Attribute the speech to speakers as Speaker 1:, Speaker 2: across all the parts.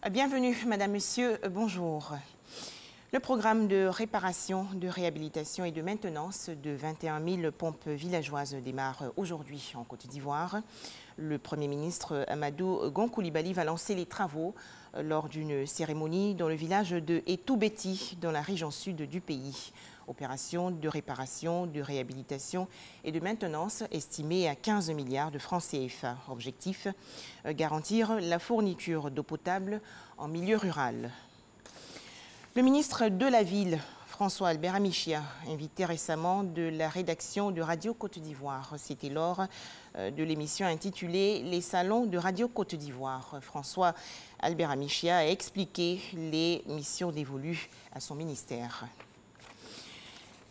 Speaker 1: Bienvenue, Madame, Monsieur, bonjour. Le programme de réparation, de réhabilitation et de maintenance de 21 000 pompes villageoises démarre aujourd'hui en Côte d'Ivoire. Le Premier ministre Amadou Gon Coulibaly va lancer les travaux lors d'une cérémonie dans le village de Etoubeti, dans la région sud du pays. Opération de réparation, de réhabilitation et de maintenance estimée à 15 milliards de francs CFA. Objectif, garantir la fourniture d'eau potable en milieu rural. Le ministre de la Ville, François Albert Amichia, invité récemment de la rédaction de Radio Côte d'Ivoire. C'était lors de l'émission intitulée « Les salons de Radio Côte d'Ivoire ». François Albert Amichia a expliqué les missions dévolues à son ministère.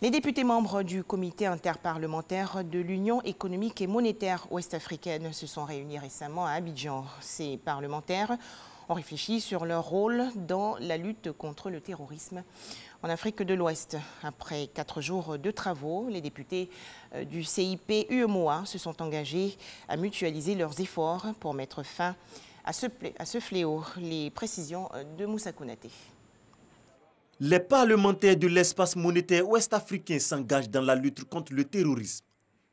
Speaker 1: Les députés membres du comité interparlementaire de l'Union économique et monétaire ouest-africaine se sont réunis récemment à Abidjan. Ces parlementaires ont réfléchi sur leur rôle dans la lutte contre le terrorisme en Afrique de l'Ouest. Après 4 jours de travaux, les députés du CIP UEMOA se sont engagés à mutualiser leurs efforts pour mettre fin à ce fléau. Les précisions de Moussa Kounaté.
Speaker 2: Les parlementaires de l'espace monétaire ouest-africain s'engagent dans la lutte contre le terrorisme.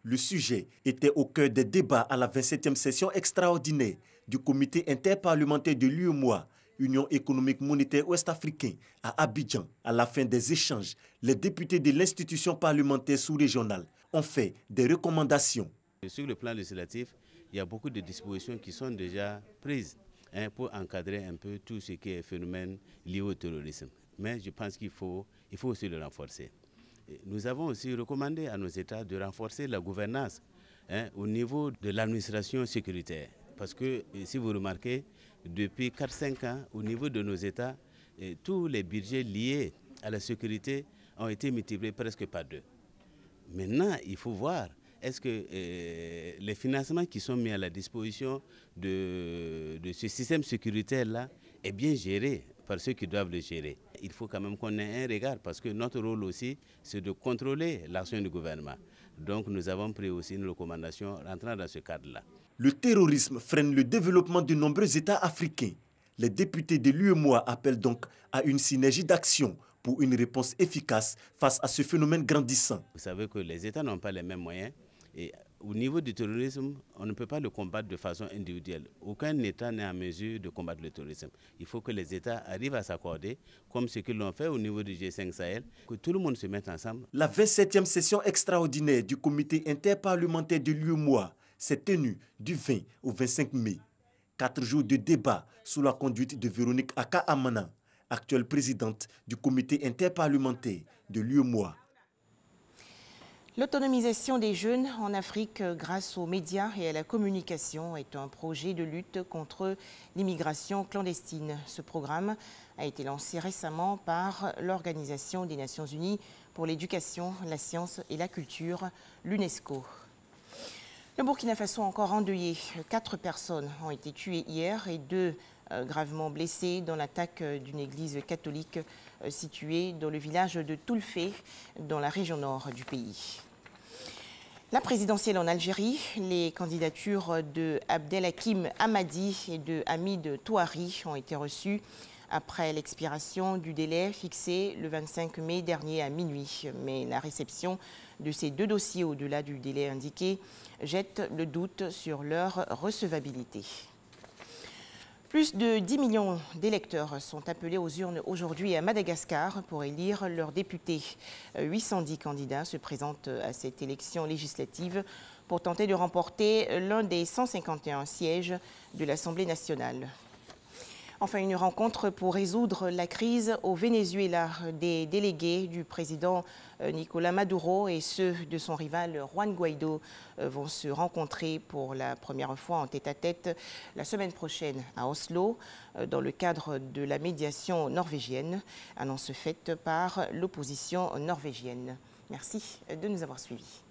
Speaker 2: Le sujet était au cœur des débats à la 27e session extraordinaire du comité interparlementaire de l'UEMOA, Union économique monétaire ouest-africain, à Abidjan. À la fin des échanges, les députés de l'institution parlementaire sous-régionale ont fait des recommandations.
Speaker 3: Sur le plan législatif, il y a beaucoup de dispositions qui sont déjà prises pour encadrer un peu tout ce qui est phénomène lié au terrorisme. Mais je pense qu'il faut aussi le renforcer. Nous avons aussi recommandé à nos États de renforcer la gouvernance au niveau de l'administration sécuritaire. Parce que, si vous remarquez, depuis 4-5 ans, au niveau de nos États, tous les budgets liés à la sécurité ont été multipliés presque par 2. Maintenant, il faut voir, est-ce que les financements qui sont mis à la disposition de ce système sécuritaire-là est bien géré par ceux qui doivent le gérer. Il faut quand même qu'on ait un regard parce que notre rôle aussi, c'est de contrôler l'action du gouvernement. Donc nous avons pris aussi une recommandation rentrant dans ce cadre-là.
Speaker 2: Le terrorisme freine le développement de nombreux États africains. Les députés de l'UEMOA appellent donc à une synergie d'action pour une réponse efficace face à ce phénomène grandissant.
Speaker 3: Vous savez que les États n'ont pas les mêmes moyens. Et au niveau du terrorisme, on ne peut pas le combattre de façon individuelle. Aucun État n'est en mesure de combattre le terrorisme. Il faut que les États arrivent à s'accorder, comme ce qu'ils l'ont fait au niveau du G5 Sahel, que tout le monde se mette ensemble.
Speaker 2: La 27e session extraordinaire du comité interparlementaire de l'UEMOA s'est tenue du 20 au 25 mai. 4 jours de débat sous la conduite de Véronique Aka Amana, actuelle présidente du comité interparlementaire de l'UEMOA.
Speaker 1: L'autonomisation des jeunes en Afrique grâce aux médias et à la communication est un projet de lutte contre l'immigration clandestine. Ce programme a été lancé récemment par l'Organisation des Nations Unies pour l'éducation, la science et la culture, l'UNESCO. Le Burkina Faso encore endeuillé. 4 personnes ont été tuées hier et 2 gravement blessées dans l'attaque d'une église catholique située dans le village de Toulfé, dans la région nord du pays. La présidentielle en Algérie, les candidatures de Abdelhakim Hamadi et de Hamid Touari ont été reçues après l'expiration du délai fixé le 25 mai dernier à minuit. Mais la réception de ces 2 dossiers au-delà du délai indiqué jette le doute sur leur recevabilité. Plus de 10 millions d'électeurs sont appelés aux urnes aujourd'hui à Madagascar pour élire leurs députés. 810 candidats se présentent à cette élection législative pour tenter de remporter l'un des 151 sièges de l'Assemblée nationale. Enfin, une rencontre pour résoudre la crise au Venezuela. Des délégués du président Nicolás Maduro et ceux de son rival Juan Guaidó vont se rencontrer pour la première fois en tête-à-tête la semaine prochaine à Oslo dans le cadre de la médiation norvégienne, annonce faite par l'opposition norvégienne. Merci de nous avoir suivis.